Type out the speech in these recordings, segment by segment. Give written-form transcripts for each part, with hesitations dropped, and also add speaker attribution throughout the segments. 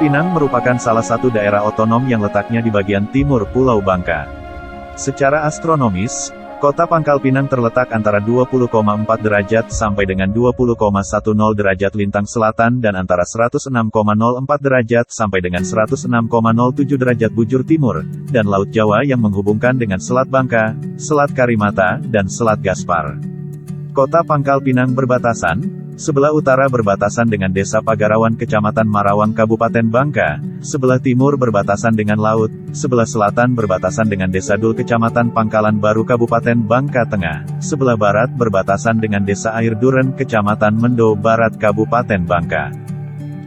Speaker 1: Pinang merupakan salah satu daerah otonom yang letaknya di bagian timur Pulau Bangka. Secara astronomis, kota Pangkal Pinang terletak antara 20,4 derajat sampai dengan 20,10 derajat lintang selatan dan antara 106,04 derajat sampai dengan 106,07 derajat bujur timur, dan Laut Jawa yang menghubungkan dengan Selat Bangka, Selat Karimata, dan Selat Gaspar. Kota Pangkal Pinang berbatasan, sebelah utara berbatasan dengan Desa Pagarawan Kecamatan Marawang Kabupaten Bangka, sebelah timur berbatasan dengan laut, sebelah selatan berbatasan dengan Desa Dul Kecamatan Pangkalan Baru Kabupaten Bangka Tengah, sebelah barat berbatasan dengan Desa Air Duren Kecamatan Mendo Barat Kabupaten Bangka.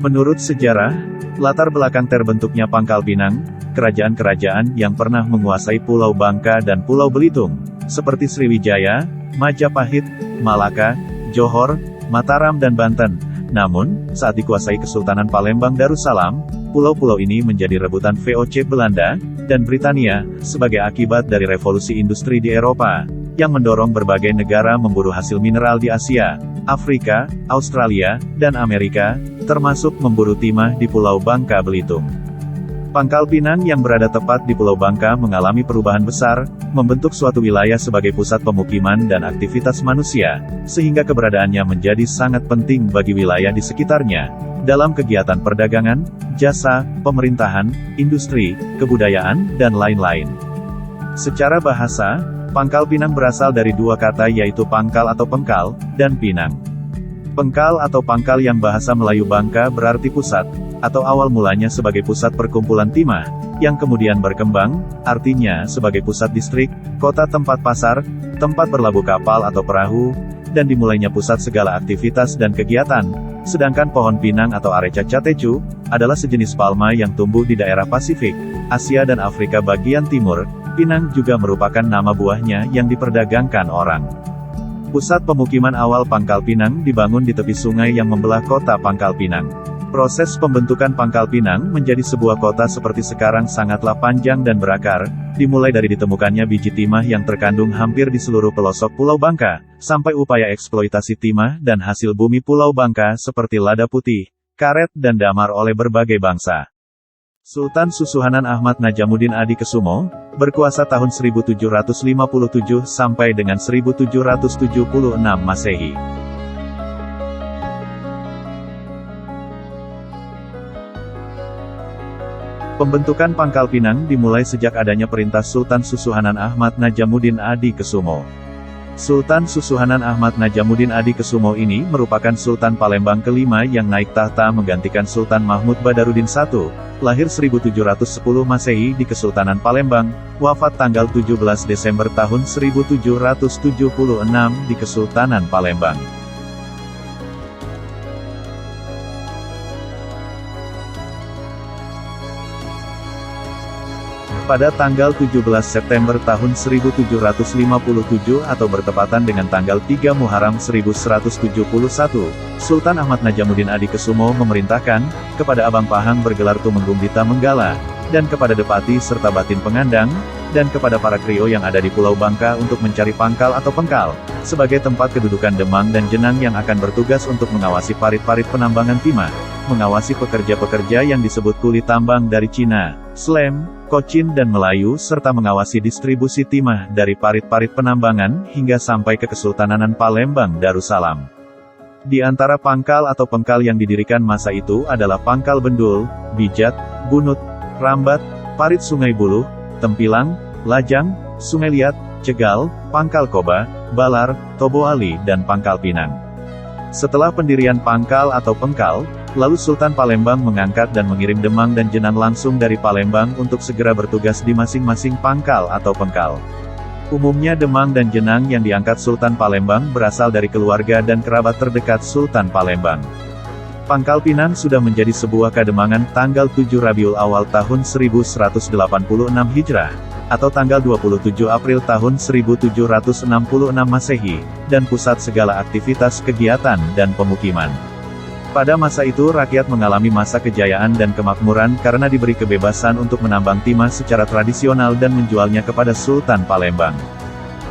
Speaker 1: Menurut sejarah, latar belakang terbentuknya Pangkal Pinang, kerajaan-kerajaan yang pernah menguasai Pulau Bangka dan Pulau Belitung, seperti Sriwijaya, Majapahit, Malaka, Johor, Mataram dan Banten. Namun, saat dikuasai Kesultanan Palembang Darussalam, pulau-pulau ini menjadi rebutan VOC Belanda dan Britania, sebagai akibat dari revolusi industri di Eropa, yang mendorong berbagai negara memburu hasil mineral di Asia, Afrika, Australia, dan Amerika, termasuk memburu timah di Pulau Bangka Belitung. Pangkal Pinang yang berada tepat di Pulau Bangka mengalami perubahan besar, membentuk suatu wilayah sebagai pusat pemukiman dan aktivitas manusia, sehingga keberadaannya menjadi sangat penting bagi wilayah di sekitarnya, dalam kegiatan perdagangan, jasa, pemerintahan, industri, kebudayaan, dan lain-lain. Secara bahasa, Pangkal Pinang berasal dari dua kata yaitu pangkal atau pengkal, dan pinang. Pengkal atau pangkal yang bahasa Melayu Bangka berarti pusat, atau awal mulanya sebagai pusat perkumpulan timah, yang kemudian berkembang, artinya sebagai pusat distrik, kota tempat pasar, tempat berlabuh kapal atau perahu, dan dimulainya pusat segala aktivitas dan kegiatan. Sedangkan pohon pinang atau Areca catechu, adalah sejenis palma yang tumbuh di daerah Pasifik, Asia dan Afrika bagian timur. Pinang juga merupakan nama buahnya yang diperdagangkan orang. Pusat pemukiman awal Pangkal Pinang dibangun di tepi sungai yang membelah kota Pangkal Pinang. Proses pembentukan Pangkal Pinang menjadi sebuah kota seperti sekarang sangatlah panjang dan berakar, dimulai dari ditemukannya biji timah yang terkandung hampir di seluruh pelosok Pulau Bangka, sampai upaya eksploitasi timah dan hasil bumi Pulau Bangka seperti lada putih, karet dan damar oleh berbagai bangsa. Sultan Susuhunan Ahmad Najamuddin Adikusumo, berkuasa tahun 1757 sampai dengan 1776 Masehi. Pembentukan Pangkal Pinang dimulai sejak adanya perintah Sultan Susuhunan Ahmad Najamuddin Adikusumo. Sultan Susuhunan Ahmad Najamuddin Adikusumo ini merupakan Sultan Palembang kelima yang naik tahta menggantikan Sultan Mahmud Badarudin I, lahir 1710 Masehi di Kesultanan Palembang, wafat tanggal 17 Desember tahun 1776 di Kesultanan Palembang. Pada tanggal 17 September tahun 1757 atau bertepatan dengan tanggal 3 Muharram 1171, Sultan Ahmad Najamuddin Adikusumo memerintahkan kepada Abang Pahang bergelar Tumenggung Dita Menggala, dan kepada Depati serta Batin Pengandang, dan kepada para krio yang ada di Pulau Bangka untuk mencari pangkal atau pengkal, sebagai tempat kedudukan Demang dan Jenang yang akan bertugas untuk mengawasi parit-parit penambangan timah, mengawasi pekerja-pekerja yang disebut kuli tambang dari Cina, Slem, Kocin dan Melayu serta mengawasi distribusi timah dari parit-parit penambangan hingga sampai ke Kesultanan Palembang Darussalam. Di antara pangkal atau pengkal yang didirikan masa itu adalah Pangkal Bendul, Bijat, Bunut, Rambat, Parit Sungai Buluh, Tempilang, Lajang, Sungai Liat, Cegal, Pangkal Koba, Balar, Toboali dan Pangkal Pinang. Setelah pendirian pangkal atau pengkal, lalu Sultan Palembang mengangkat dan mengirim Demang dan Jenang langsung dari Palembang untuk segera bertugas di masing-masing pangkal atau pengkal. Umumnya Demang dan Jenang yang diangkat Sultan Palembang berasal dari keluarga dan kerabat terdekat Sultan Palembang. Pangkal Pinang sudah menjadi sebuah kademangan tanggal 7 Rabiul Awal tahun 1186 Hijrah, atau tanggal 27 April tahun 1766 Masehi, dan pusat segala aktivitas kegiatan dan pemukiman. Pada masa itu rakyat mengalami masa kejayaan dan kemakmuran karena diberi kebebasan untuk menambang timah secara tradisional dan menjualnya kepada Sultan Palembang.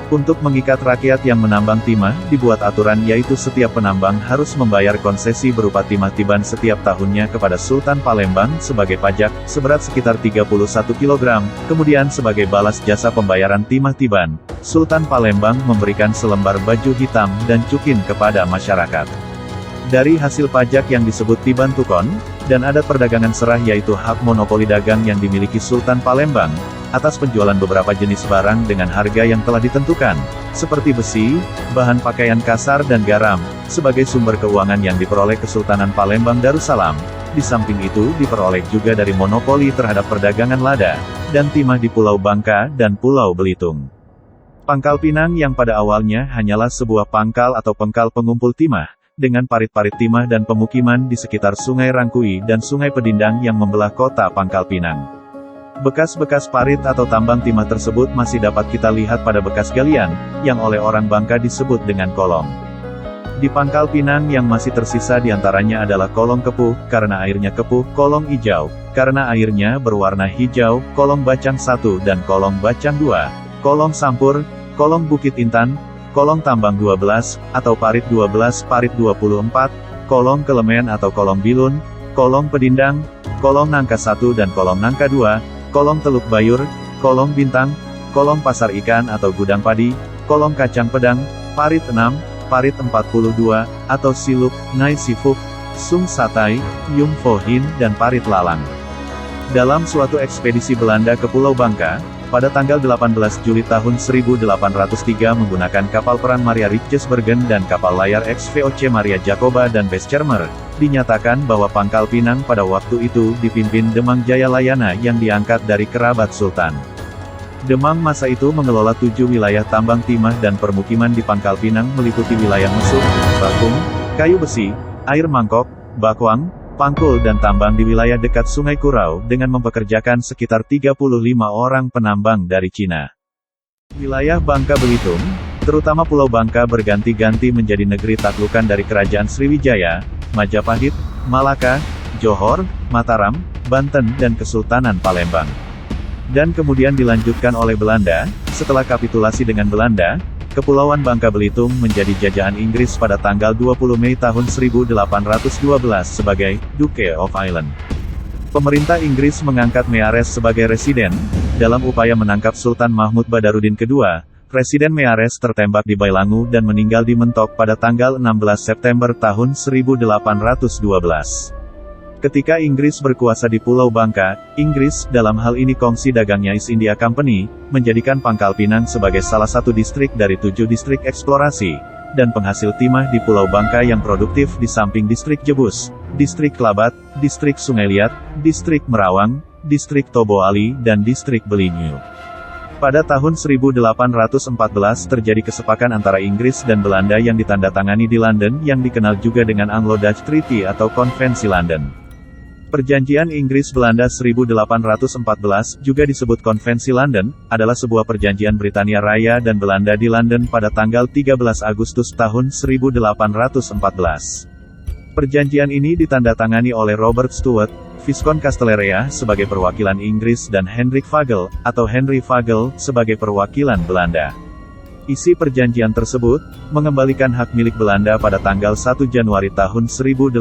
Speaker 1: Untuk mengikat rakyat yang menambang timah, dibuat aturan yaitu setiap penambang harus membayar konsesi berupa timah tiban setiap tahunnya kepada Sultan Palembang sebagai pajak, seberat sekitar 31 kg, kemudian sebagai balas jasa pembayaran timah tiban, Sultan Palembang memberikan selembar baju hitam dan cukin kepada masyarakat. Dari hasil pajak yang disebut tiban tukon, dan adat perdagangan serah yaitu hak monopoli dagang yang dimiliki Sultan Palembang, atas penjualan beberapa jenis barang dengan harga yang telah ditentukan, seperti besi, bahan pakaian kasar dan garam, sebagai sumber keuangan yang diperoleh Kesultanan Palembang Darussalam. Di samping itu diperoleh juga dari monopoli terhadap perdagangan lada, dan timah di Pulau Bangka dan Pulau Belitung. Pangkal Pinang yang pada awalnya hanyalah sebuah pangkal atau pengkal pengumpul timah, dengan parit-parit timah dan pemukiman di sekitar Sungai Rangkui dan Sungai Pedindang yang membelah kota Pangkal Pinang. Bekas-bekas parit atau tambang timah tersebut masih dapat kita lihat pada bekas galian, yang oleh orang Bangka disebut dengan kolong. Di Pangkal Pinang yang masih tersisa diantaranya adalah kolong kepuh, karena airnya kepuh, kolong hijau, karena airnya berwarna hijau, kolong bacang 1 dan kolong bacang 2, kolong sampur, kolong Bukit Intan, kolong tambang 12, atau parit 12, parit 24, kolong kelemen atau kolong bilun, kolong pedindang, kolong nangka 1 dan kolong nangka 2, kolong Teluk Bayur, kolong Bintang, kolong Pasar Ikan atau Gudang Padi, kolong Kacang Pedang, parit 6, parit 42, atau Siluk, Nai Sifuk, Sung Satai, Yung Pho Hin dan parit Lalang. Dalam suatu ekspedisi Belanda ke Pulau Bangka, pada tanggal 18 Juli tahun 1803 menggunakan kapal perang Maria Richtjesbergen dan kapal layar XVOC Maria Jacoba dan Beschermer, dinyatakan bahwa Pangkal Pinang pada waktu itu dipimpin Demang Jaya Layana yang diangkat dari kerabat Sultan. Demang masa itu mengelola 7 wilayah tambang timah dan permukiman di Pangkal Pinang meliputi wilayah Mesuk, Bakung, Kayu Besi, Air Mangkok, Bakwang, Pangkul dan tambang di wilayah dekat Sungai Kurau dengan mempekerjakan sekitar 35 orang penambang dari Cina. Wilayah Bangka Belitung, terutama Pulau Bangka berganti-ganti menjadi negeri taklukan dari Kerajaan Sriwijaya, Majapahit, Malaka, Johor, Mataram, Banten dan Kesultanan Palembang. Dan kemudian dilanjutkan oleh Belanda. Setelah kapitulasi dengan Belanda, Kepulauan Bangka Belitung menjadi jajahan Inggris pada tanggal 20 Mei tahun 1812 sebagai Duke of Ireland. Pemerintah Inggris mengangkat Meares sebagai residen. Dalam upaya menangkap Sultan Mahmud Badarudin II, Presiden Meares tertembak di Bailangu dan meninggal di Mentok pada tanggal 16 September tahun 1812. Ketika Inggris berkuasa di Pulau Bangka, Inggris, dalam hal ini Kongsi Dagangnya East India Company, menjadikan Pangkal Pinang sebagai salah satu distrik dari 7 distrik eksplorasi, dan penghasil timah di Pulau Bangka yang produktif di samping distrik Jebus, distrik Kelabat, distrik Sungai Liat, distrik Merawang, distrik Tobo Ali, dan distrik Belinyu. Pada tahun 1814 terjadi kesepakatan antara Inggris dan Belanda yang ditandatangani di London yang dikenal juga dengan Anglo-Dutch Treaty atau Konvensi London. Perjanjian Inggris-Belanda 1814, juga disebut Konvensi London, adalah sebuah perjanjian Britania Raya dan Belanda di London pada tanggal 13 Agustus tahun 1814. Perjanjian ini ditandatangani oleh Robert Stewart, Viscount Castlereagh sebagai perwakilan Inggris dan Hendrik Vagel, atau Henry Vagel, sebagai perwakilan Belanda. Isi perjanjian tersebut, mengembalikan hak milik Belanda pada tanggal 1 Januari tahun 1803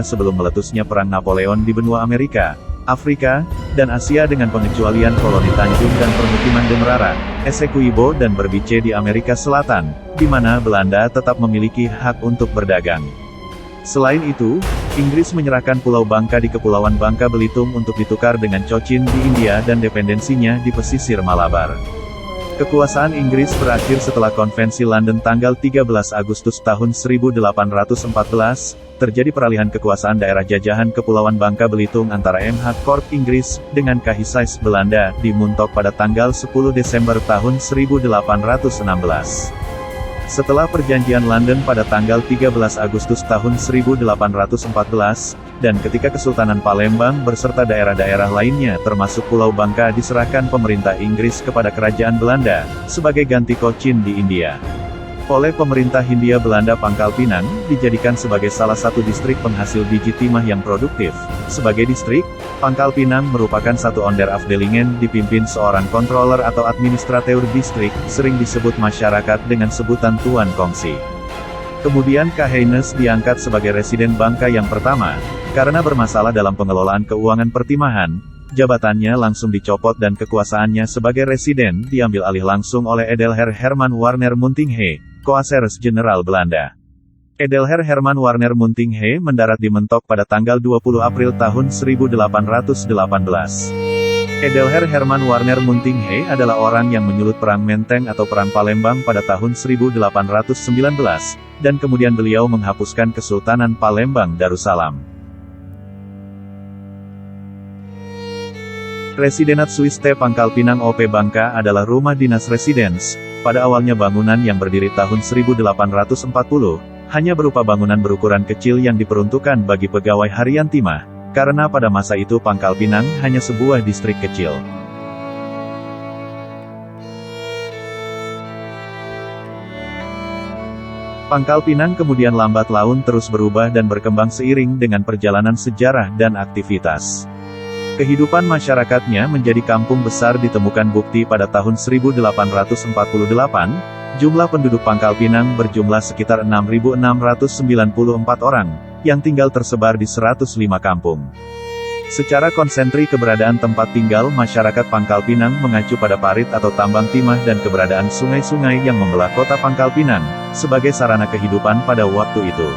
Speaker 1: sebelum meletusnya Perang Napoleon di benua Amerika, Afrika, dan Asia dengan pengecualian koloni Tanjung dan permukiman Demerara, Essequibo dan Berbice di Amerika Selatan, di mana Belanda tetap memiliki hak untuk berdagang. Selain itu, Inggris menyerahkan Pulau Bangka di Kepulauan Bangka Belitung untuk ditukar dengan Cochin di India dan dependensinya di pesisir Malabar. Kekuasaan Inggris berakhir setelah Konvensi London tanggal 13 Agustus tahun 1814, terjadi peralihan kekuasaan daerah jajahan Kepulauan Bangka Belitung antara MH Corps Inggris, dengan Kahisais Belanda, di Muntok pada tanggal 10 Desember tahun 1816. Setelah perjanjian London pada tanggal 13 Agustus tahun 1814, dan ketika Kesultanan Palembang beserta daerah-daerah lainnya termasuk Pulau Bangka diserahkan pemerintah Inggris kepada Kerajaan Belanda, sebagai ganti Cochin di India. Oleh pemerintah Hindia Belanda, Pangkal Pinang dijadikan sebagai salah satu distrik penghasil biji timah yang produktif. Sebagai distrik, Pangkal Pinang merupakan satu onderafdelingen dipimpin seorang controller atau administrateur distrik, sering disebut masyarakat dengan sebutan Tuan Kongsi. Kemudian Kheines diangkat sebagai residen Bangka yang pertama, karena bermasalah dalam pengelolaan keuangan pertimahan. Jabatannya langsung dicopot dan kekuasaannya sebagai residen diambil alih langsung oleh Edelher Herman Warner Muntinghe, Coasseurs Jenderal Belanda. Edelher Herman Warner Muntinghe mendarat di Mentok pada tanggal 20 April tahun 1818. Edelher Herman Warner Muntinghe adalah orang yang menyulut Perang Menteng atau Perang Palembang pada tahun 1819, dan kemudian beliau menghapuskan Kesultanan Palembang Darussalam. Residenat Swiss T Pangkal Pinang OP Bangka adalah rumah dinas residence. Pada awalnya bangunan yang berdiri tahun 1840, hanya berupa bangunan berukuran kecil yang diperuntukkan bagi pegawai harian timah, karena pada masa itu Pangkal Pinang hanya sebuah distrik kecil. Pangkal Pinang kemudian lambat laun terus berubah dan berkembang seiring dengan perjalanan sejarah dan aktivitas. Kehidupan masyarakatnya menjadi kampung besar. Ditemukan bukti pada tahun 1848, jumlah penduduk Pangkal Pinang berjumlah sekitar 6.694 orang, yang tinggal tersebar di 105 kampung. Secara konsentri keberadaan tempat tinggal masyarakat Pangkal Pinang mengacu pada parit atau tambang timah dan keberadaan sungai-sungai yang membelah kota Pangkal Pinang, sebagai sarana kehidupan pada waktu itu.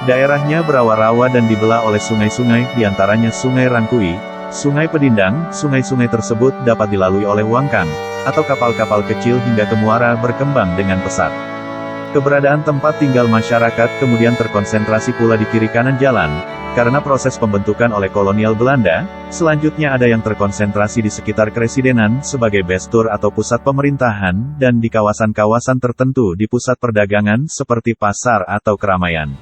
Speaker 1: Daerahnya berawa-rawa dan dibelah oleh sungai-sungai, diantaranya Sungai Rangkui, Sungai Pedindang. Sungai-sungai tersebut dapat dilalui oleh wangkang, atau kapal-kapal kecil hingga ke muara berkembang dengan pesat. Keberadaan tempat tinggal masyarakat kemudian terkonsentrasi pula di kiri kanan jalan, karena proses pembentukan oleh kolonial Belanda. Selanjutnya ada yang terkonsentrasi di sekitar keresidenan sebagai bestur atau pusat pemerintahan, dan di kawasan-kawasan tertentu di pusat perdagangan seperti pasar atau keramaian.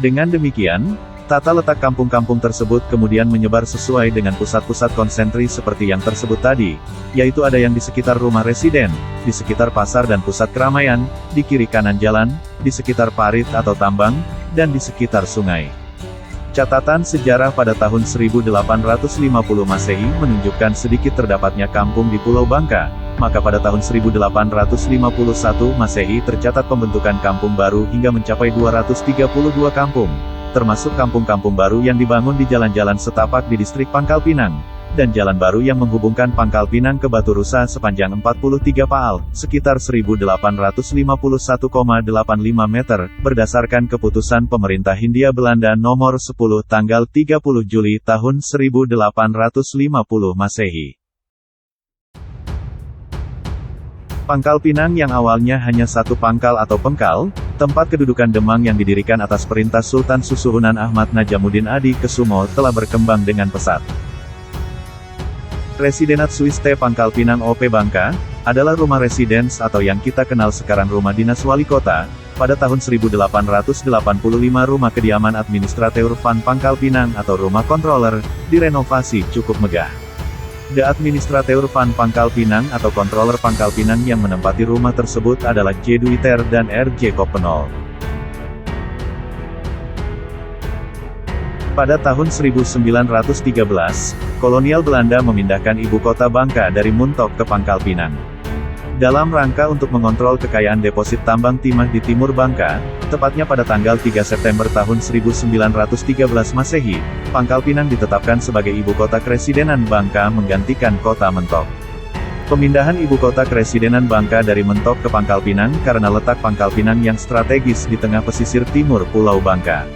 Speaker 1: Dengan demikian, tata letak kampung-kampung tersebut kemudian menyebar sesuai dengan pusat-pusat konsentri seperti yang tersebut tadi, yaitu ada yang di sekitar rumah residen, di sekitar pasar dan pusat keramaian, di kiri kanan jalan, di sekitar parit atau tambang, dan di sekitar sungai. Catatan sejarah pada tahun 1850 Masehi menunjukkan sedikit terdapatnya kampung di Pulau Bangka, maka pada tahun 1851 Masehi tercatat pembentukan kampung baru hingga mencapai 232 kampung, termasuk kampung-kampung baru yang dibangun di jalan-jalan setapak di distrik Pangkal Pinang, dan jalan baru yang menghubungkan Pangkal Pinang ke Batu Rusa sepanjang 43 paal, sekitar 1851,85 meter, berdasarkan keputusan Pemerintah Hindia Belanda nomor 10 tanggal 30 Juli tahun 1850 Masehi. Pangkal Pinang yang awalnya hanya satu pangkal atau pengkal, tempat kedudukan Demang yang didirikan atas perintah Sultan Susuhunan Ahmad Najamuddin Adi Kesumo, telah berkembang dengan pesat. Residenat Swiss T Pangkal Pinang OP Bangka adalah rumah residence atau yang kita kenal sekarang rumah dinas wali kota. Pada tahun 1885 rumah kediaman administrateur van Pangkal Pinang atau rumah controller direnovasi cukup megah. The Administrateur van Pangkal Pinang atau Controller Pangkal Pinang yang menempati rumah tersebut adalah J. Duiter dan R. J. Koppenol. Pada tahun 1913, kolonial Belanda memindahkan ibu kota Bangka dari Muntok ke Pangkal Pinang. Dalam rangka untuk mengontrol kekayaan deposit tambang timah di timur Bangka, tepatnya pada tanggal 3 September tahun 1913 Masehi, Pangkal Pinang ditetapkan sebagai ibu kota keresidenan Bangka menggantikan kota Mentok. Pemindahan ibu kota keresidenan Bangka dari Mentok ke Pangkal Pinang karena letak Pangkal Pinang yang strategis di tengah pesisir timur Pulau Bangka.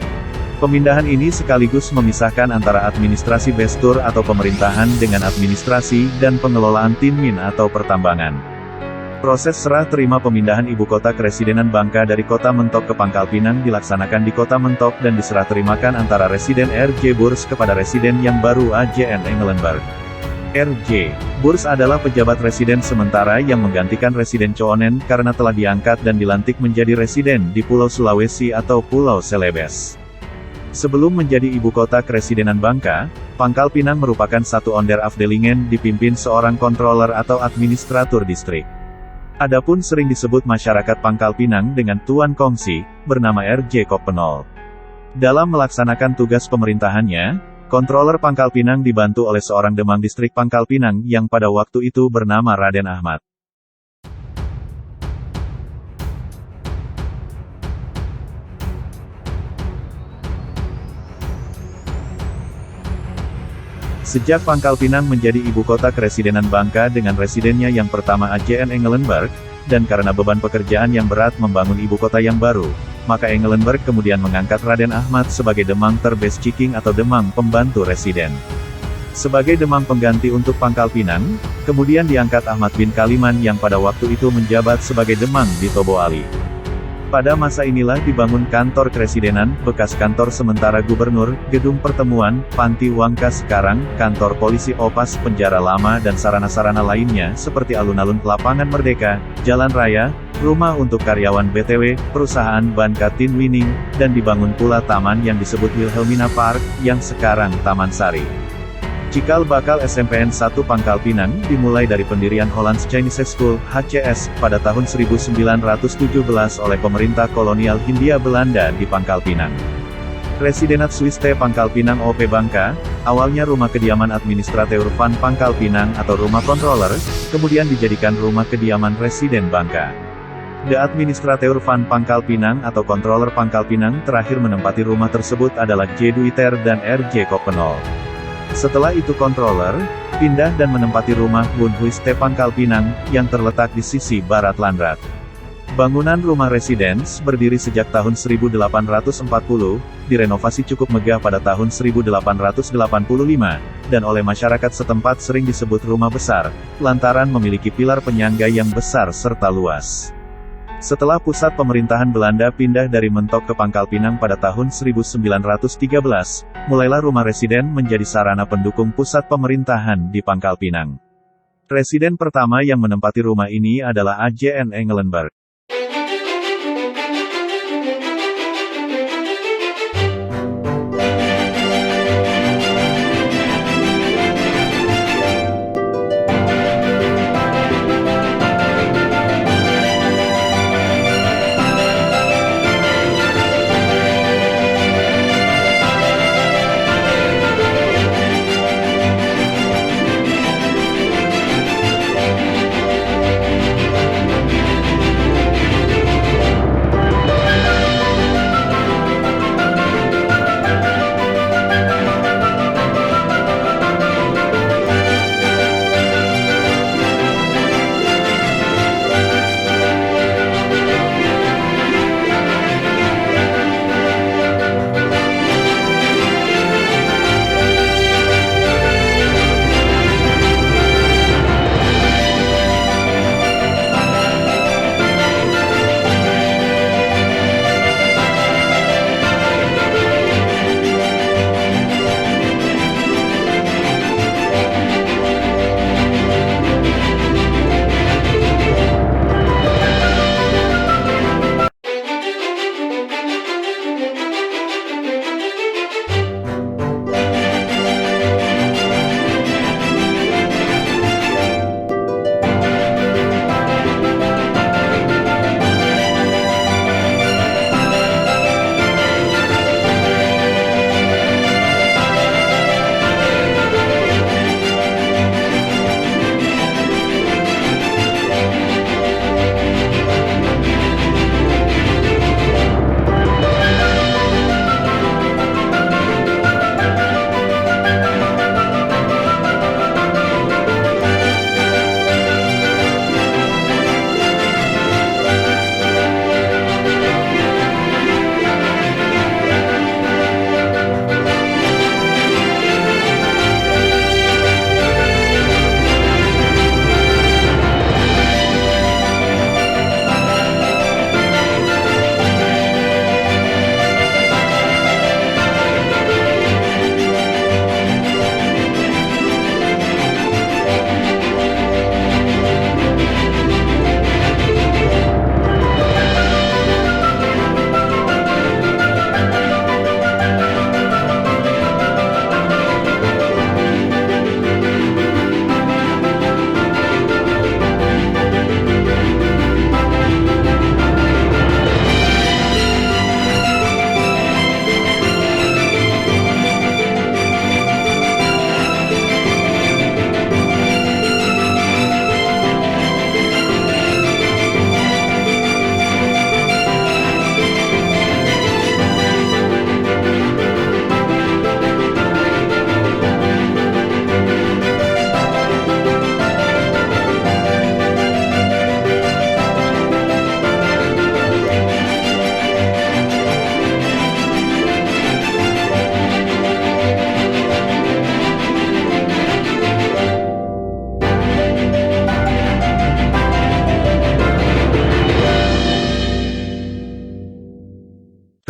Speaker 1: Pemindahan ini sekaligus memisahkan antara administrasi bestur atau pemerintahan dengan administrasi dan pengelolaan tinmin atau pertambangan. Proses serah terima pemindahan ibu kota keresidenan Bangka dari kota Mentok ke Pangkal Pinang dilaksanakan di kota Mentok dan diserah terimakan antara residen R.J. Burs kepada residen yang baru A.J.N. Engelenburg. R.J. Burs adalah pejabat residen sementara yang menggantikan residen Coonen karena telah diangkat dan dilantik menjadi residen di Pulau Sulawesi atau Pulau Celebes. Sebelum menjadi ibu kota keresidenan Bangka, Pangkal Pinang merupakan satu onderafdelingen dipimpin seorang controller atau administratur distrik. Adapun sering disebut masyarakat Pangkal Pinang dengan Tuan Kongsi, bernama R.J. Koppenol. Dalam melaksanakan tugas pemerintahannya, Controller Pangkal Pinang dibantu oleh seorang Demang Distrik Pangkal Pinang yang pada waktu itu bernama Raden Ahmad. Sejak Pangkal Pinang menjadi ibu kota Keresidenan Bangka dengan residennya yang pertama AJN Engelenburg, dan karena beban pekerjaan yang berat membangun ibu kota yang baru, maka Engelenburg kemudian mengangkat Raden Ahmad sebagai Demang Terbes Ciking atau Demang Pembantu Residen. Sebagai Demang pengganti untuk Pangkal Pinang, kemudian diangkat Ahmad bin Kaliman yang pada waktu itu menjabat sebagai Demang di Tobo Ali. Pada masa inilah dibangun kantor Keresidenan, bekas kantor sementara gubernur, gedung pertemuan, panti Wangka sekarang, kantor polisi Opas, penjara lama dan sarana-sarana lainnya seperti alun-alun Lapangan Merdeka, Jalan Raya, rumah untuk karyawan BTW, perusahaan Bangka Tin Wining, dan dibangun pula taman yang disebut Wilhelmina Park, yang sekarang Taman Sari. Cikal bakal SMPN 1 Pangkal Pinang dimulai dari pendirian Hollands Chinese School, HCS, pada tahun 1917 oleh pemerintah kolonial Hindia Belanda di Pangkal Pinang. Residenat Swiss T Pangkal Pinang OP Bangka, awalnya rumah kediaman administrateur van Pangkal Pinang atau rumah controller, kemudian dijadikan rumah kediaman Residen Bangka. The Administrateur van Pangkal Pinang atau Controller Pangkal Pinang terakhir menempati rumah tersebut adalah J. Duiter dan R.J. Koppenol. Setelah itu controller, pindah dan menempati rumah Bun Huis T Pangkal Pinang, yang terletak di sisi barat Landrat. Bangunan rumah residence berdiri sejak tahun 1840, direnovasi cukup megah pada tahun 1885, dan oleh masyarakat setempat sering disebut rumah besar, lantaran memiliki pilar penyangga yang besar serta luas. Setelah pusat pemerintahan Belanda pindah dari Mentok ke Pangkal Pinang pada tahun 1913, mulailah rumah residen menjadi sarana pendukung pusat pemerintahan di Pangkal Pinang. Residen pertama yang menempati rumah ini adalah AJN Engelenburg.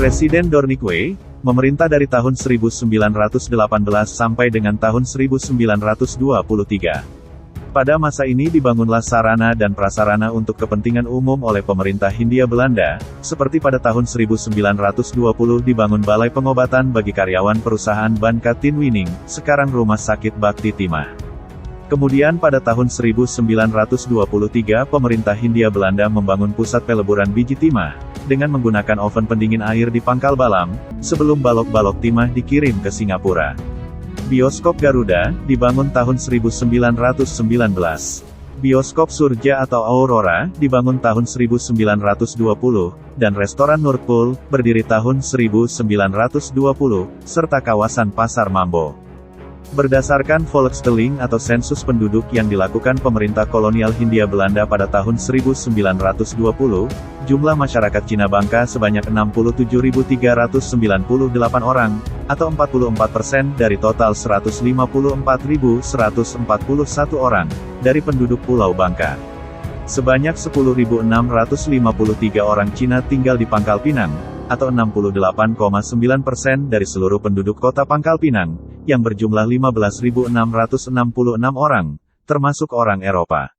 Speaker 1: Presiden Dornikwe, memerintah dari tahun 1918 sampai dengan tahun 1923. Pada masa ini dibangunlah sarana dan prasarana untuk kepentingan umum oleh pemerintah Hindia Belanda, seperti pada tahun 1920 dibangun Balai Pengobatan bagi karyawan perusahaan Banka Tinwining, sekarang Rumah Sakit Bakti Timah. Kemudian pada tahun 1923 pemerintah Hindia Belanda membangun pusat peleburan biji timah, dengan menggunakan oven pendingin air di Pangkal Balam, sebelum balok-balok timah dikirim ke Singapura. Bioskop Garuda, dibangun tahun 1919. Bioskop Surya atau Aurora, dibangun tahun 1920, dan restoran Nurpool, berdiri tahun 1920, serta kawasan Pasar Mambo. Berdasarkan Volkstelling atau sensus penduduk yang dilakukan pemerintah kolonial Hindia Belanda pada tahun 1920, jumlah masyarakat Cina Bangka sebanyak 67.398 orang, atau 44% dari total 154.141 orang, dari penduduk Pulau Bangka. Sebanyak 10.653 orang Cina tinggal di Pangkal Pinang, atau 68,9% dari seluruh penduduk kota Pangkal Pinang, yang berjumlah 15.666 orang, termasuk orang Eropa.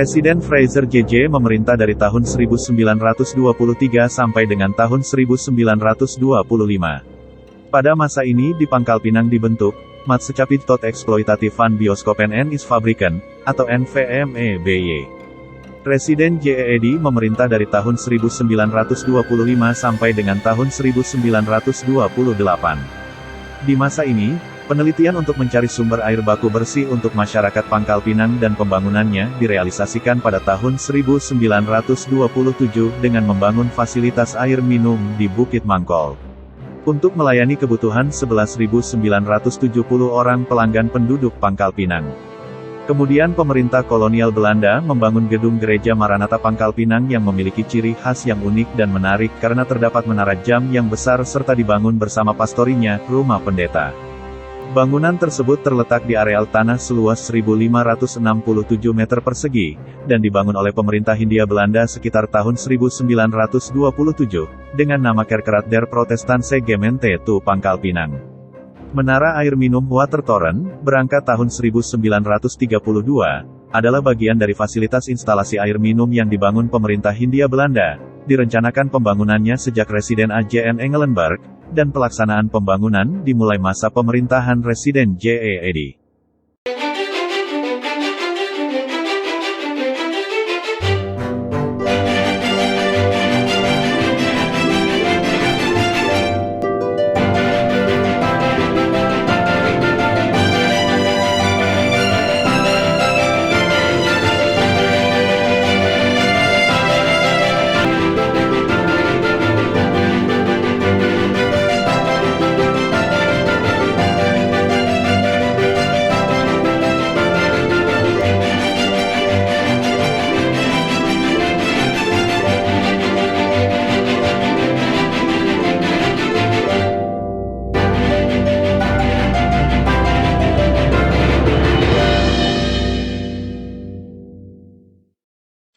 Speaker 1: Presiden Fraser JJ memerintah dari tahun 1923 sampai dengan tahun 1925. Pada masa ini di Pangkal Pinang dibentuk, Maatskappij tot Eksploitatie Bioskopen en Isfabriken, atau NVME-BY. Presiden JED memerintah dari tahun 1925 sampai dengan tahun 1928. Di masa ini, penelitian untuk mencari sumber air baku bersih untuk masyarakat Pangkal Pinang dan pembangunannya direalisasikan pada tahun 1927 dengan membangun fasilitas air minum di Bukit Mangkol. Untuk melayani kebutuhan 11.970 orang pelanggan penduduk Pangkal Pinang. Kemudian pemerintah kolonial Belanda membangun gedung gereja Maranatha Pangkal Pinang yang memiliki ciri khas yang unik dan menarik karena terdapat menara jam yang besar serta dibangun bersama pastorinya, rumah pendeta. Bangunan tersebut terletak di areal tanah seluas 1.567 meter persegi, dan dibangun oleh pemerintah Hindia Belanda sekitar tahun 1927, dengan nama Kerkerat der Protestantse Gemeente tu Pangkal Pinang. Menara air minum Watertoren, berangkat tahun 1932, adalah bagian dari fasilitas instalasi air minum yang dibangun pemerintah Hindia Belanda. Direncanakan pembangunannya sejak Residen AJN Engelenburg, dan pelaksanaan pembangunan dimulai masa pemerintahan Residen JED.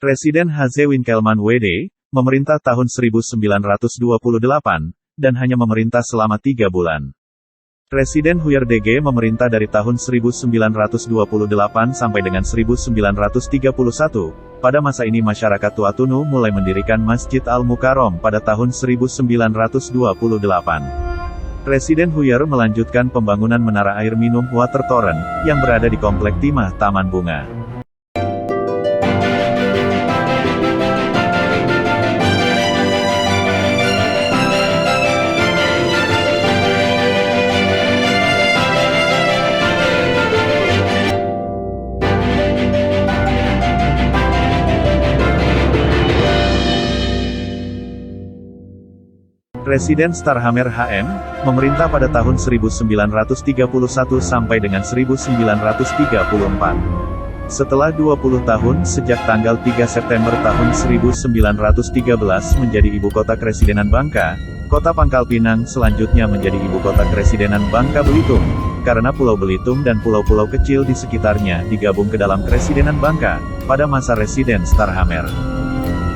Speaker 1: Presiden H.Z. Winkelman WD, memerintah tahun 1928, dan hanya memerintah selama 3 bulan. Presiden Huyer DG memerintah dari tahun 1928 sampai dengan 1931. Pada masa ini masyarakat Tuatunu mulai mendirikan Masjid Al-Mukarrom pada tahun 1928. Presiden Huyer melanjutkan pembangunan menara air minum Watertoren, yang berada di Komplek Timah Taman Bunga. Residen Starhammer HM, memerintah pada tahun 1931 sampai dengan 1934. Setelah 20 tahun sejak tanggal 3 September tahun 1913 menjadi ibu kota Kresidenan Bangka, kota Pangkal Pinang selanjutnya menjadi ibu kota Kresidenan Bangka Belitung, karena Pulau Belitung dan pulau-pulau kecil di sekitarnya digabung ke dalam Kresidenan Bangka, pada masa Residen Starhammer.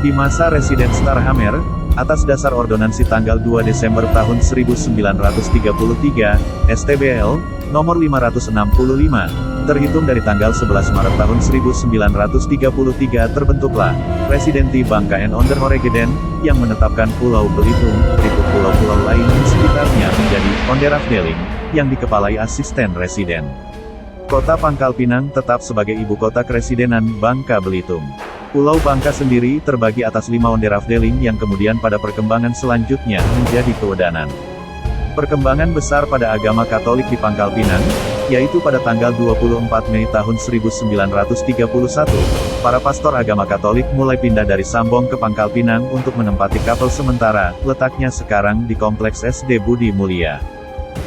Speaker 1: Di masa Residen Starhammer, atas dasar ordonansi tanggal 2 Desember tahun 1933, STBL, nomor 565, terhitung dari tanggal 11 Maret tahun 1933 terbentuklah, Residenti Bangka and Onderhoregeden, yang menetapkan Pulau Belitung, berikut pulau-pulau lain di sekitarnya menjadi Onderafdeling, yang dikepalai asisten residen. Kota Pangkal Pinang tetap sebagai ibu kota Kresidenan Bangka Belitung. Pulau Bangka sendiri terbagi atas 5 Onderafdeling yang kemudian pada perkembangan selanjutnya menjadi kewedanan. Perkembangan besar pada agama Katolik di Pangkal Pinang, yaitu pada tanggal 24 Mei tahun 1931, para pastor agama Katolik mulai pindah dari Sambong ke Pangkal Pinang untuk menempati kapel sementara, letaknya sekarang di Kompleks SD Budi Mulia.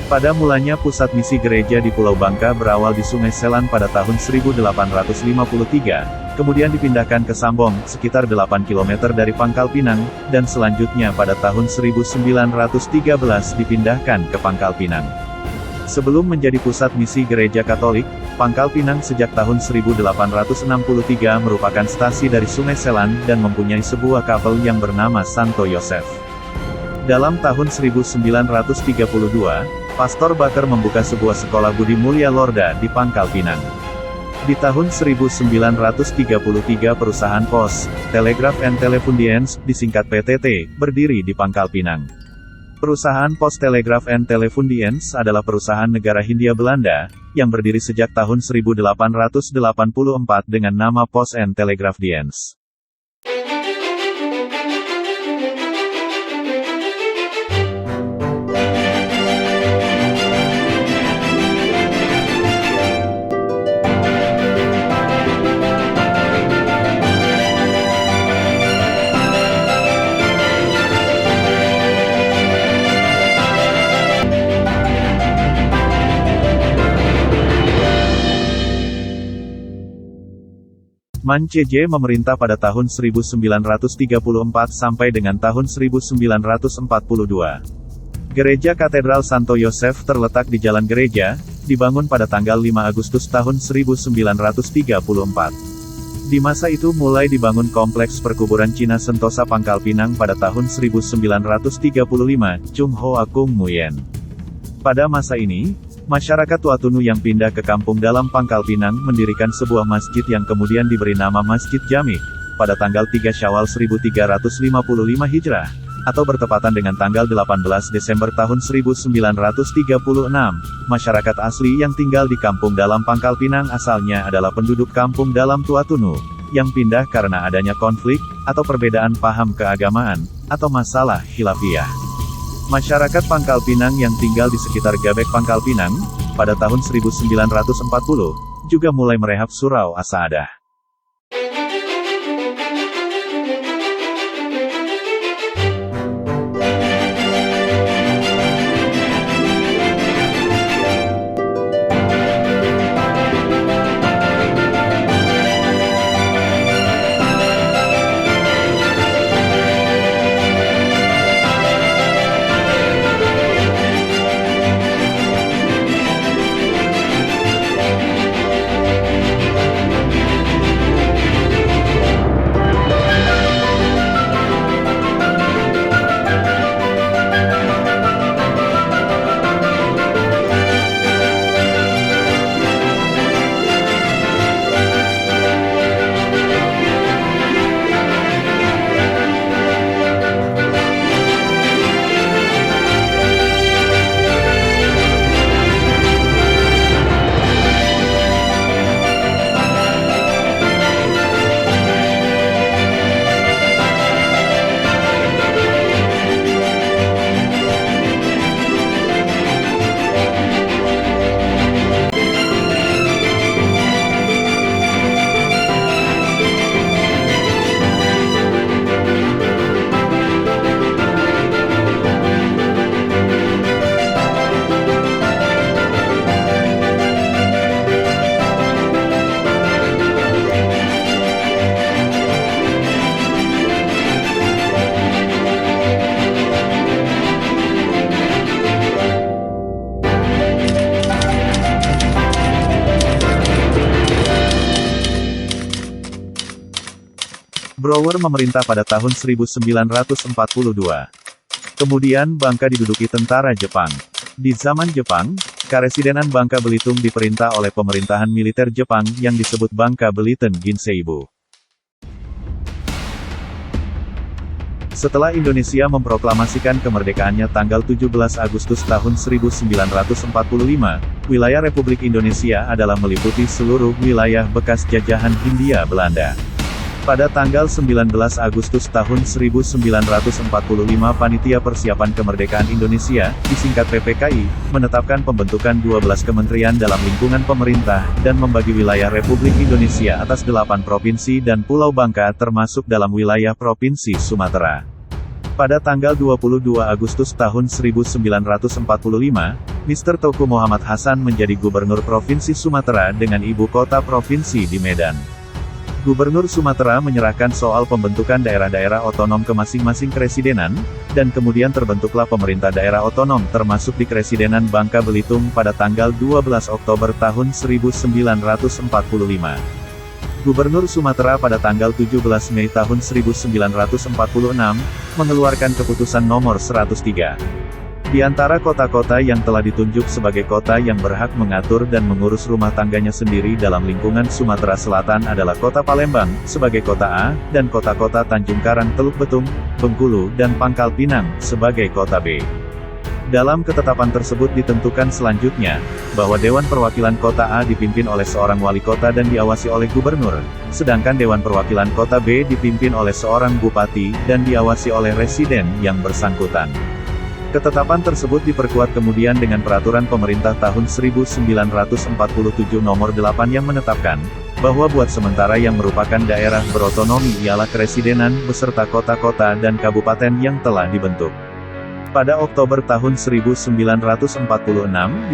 Speaker 1: Pada mulanya pusat misi gereja di Pulau Bangka berawal di Sungai Selan pada tahun 1853, kemudian dipindahkan ke Sambong, sekitar 8 km dari Pangkal Pinang, dan selanjutnya pada tahun 1913 dipindahkan ke Pangkal Pinang. Sebelum menjadi pusat misi gereja Katolik, Pangkal Pinang sejak tahun 1863 merupakan stasi dari Sungai Selan dan mempunyai sebuah kapel yang bernama Santo Yosef. Dalam tahun 1932, Pastor Baker membuka sebuah sekolah Budi Mulia Lorda di Pangkal Pinang. Di tahun 1933 perusahaan Pos, Telegraph and Telefundiens, disingkat PTT, berdiri di Pangkal Pinang. Perusahaan Pos Telegraph and Telefundiens adalah perusahaan negara Hindia Belanda, yang berdiri sejak tahun 1884 dengan nama Pos and Telegraph Dienst. Man CJ memerintah pada tahun 1934 sampai dengan tahun 1942. Gereja Katedral Santo Yosef terletak di Jalan Gereja, dibangun pada tanggal 5 Agustus tahun 1934. Di masa itu mulai dibangun kompleks perkuburan Cina Sentosa Pangkal Pinang pada tahun 1935, Chung Ho Akung Muyen. Pada masa ini, masyarakat Tuatunu yang pindah ke kampung dalam Pangkal Pinang mendirikan sebuah masjid yang kemudian diberi nama Masjid Jamik, pada tanggal 3 Syawal 1355 Hijrah, atau bertepatan dengan tanggal 18 Desember tahun 1936. Masyarakat asli yang tinggal di kampung dalam Pangkal Pinang asalnya adalah penduduk kampung dalam Tuatunu, yang pindah karena adanya konflik, atau perbedaan paham keagamaan, atau masalah khilafiyah. Masyarakat Pangkal Pinang yang tinggal di sekitar Gabek Pangkal Pinang, pada tahun 1940, juga mulai merehab surau Asaadah. Brouwer memerintah pada tahun 1942. Kemudian Bangka diduduki tentara Jepang. Di zaman Jepang, Karesidenan Bangka Belitung diperintah oleh pemerintahan militer Jepang yang disebut Bangka Belitung Ginseibou. Setelah Indonesia memproklamasikan kemerdekaannya tanggal 17 Agustus tahun 1945, wilayah Republik Indonesia adalah meliputi seluruh wilayah bekas jajahan Hindia Belanda. Pada tanggal 19 Agustus tahun 1945 Panitia Persiapan Kemerdekaan Indonesia, disingkat PPKI, menetapkan pembentukan 12 kementerian dalam lingkungan pemerintah, dan membagi wilayah Republik Indonesia atas 8 provinsi dan Pulau Bangka termasuk dalam wilayah Provinsi Sumatera. Pada tanggal 22 Agustus tahun 1945, Mr. Teuku Muhammad Hasan menjadi Gubernur Provinsi Sumatera dengan ibu kota provinsi di Medan. Gubernur Sumatera menyerahkan soal pembentukan daerah-daerah otonom ke masing-masing kresidenan, dan kemudian terbentuklah pemerintah daerah otonom termasuk di Kresidenan Bangka Belitung pada tanggal 12 Oktober tahun 1945. Gubernur Sumatera pada tanggal 17 Mei tahun 1946, mengeluarkan keputusan nomor 103. Di antara kota-kota yang telah ditunjuk sebagai kota yang berhak mengatur dan mengurus rumah tangganya sendiri dalam lingkungan Sumatera Selatan adalah Kota Palembang, sebagai Kota A, dan kota-kota Tanjung Karang, Teluk Betung, Bengkulu, dan Pangkal Pinang, sebagai Kota B. Dalam ketetapan tersebut ditentukan selanjutnya, bahwa Dewan Perwakilan Kota A dipimpin oleh seorang wali kota dan diawasi oleh gubernur, sedangkan Dewan Perwakilan Kota B dipimpin oleh seorang bupati, dan diawasi oleh residen yang bersangkutan. Ketetapan tersebut diperkuat kemudian dengan Peraturan Pemerintah Tahun 1947 Nomor 8 yang menetapkan, bahwa buat sementara yang merupakan daerah berotonomi ialah kresidenan beserta kota-kota dan kabupaten yang telah dibentuk. Pada Oktober tahun 1946